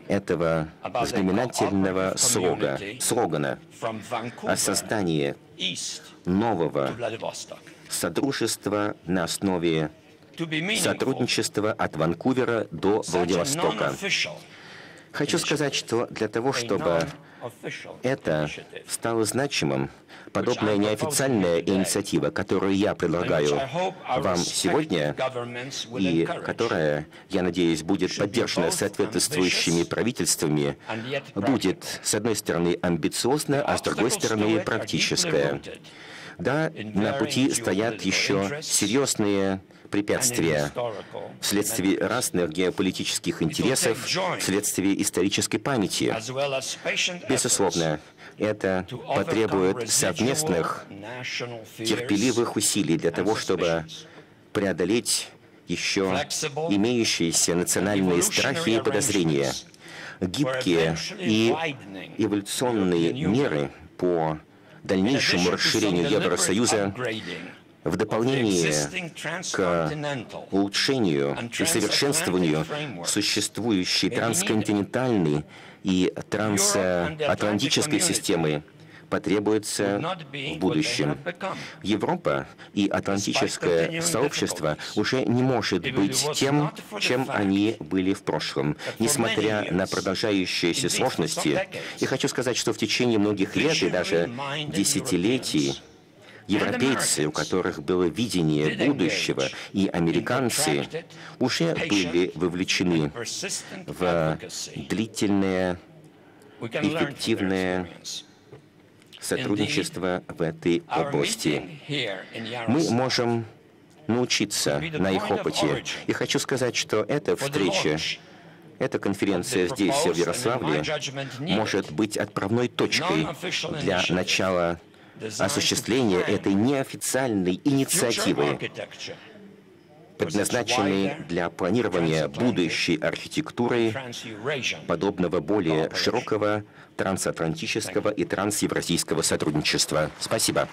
этого знаменательного слогана о создании нового содружества на основе сотрудничества от Ванкувера до Владивостока. Хочу сказать, что для того, чтобы это стало значимым, подобная неофициальная инициатива, которую я предлагаю вам сегодня, и которая, я надеюсь, будет поддержана соответствующими правительствами, будет, с одной стороны, амбициозна, а с другой стороны, практическая. Да, на пути стоят еще серьезные препятствия вследствие разных геополитических интересов, вследствие исторической памяти. Безусловно, это потребует совместных терпеливых усилий для того, чтобы преодолеть еще имеющиеся национальные страхи и подозрения. Гибкие и эволюционные меры по дальнейшему расширению Евросоюза в дополнение к улучшению и совершенствованию существующей трансконтинентальной и трансатлантической системы потребуется в будущем. Европа и атлантическое сообщество уже не может быть тем, чем они были в прошлом, несмотря на продолжающиеся сложности. И хочу сказать, что в течение многих лет и даже десятилетий европейцы, у которых было видение будущего, и американцы уже были вовлечены в длительное, эффективное сотрудничество в этой области. Мы можем научиться на их опыте. И хочу сказать, что эта встреча, эта конференция здесь, в Ярославле, может быть отправной точкой для начала осуществления этой неофициальной инициативы, предназначенной для планирования будущей архитектуры, подобного более широкого трансатлантического и трансевразийского сотрудничества. Спасибо.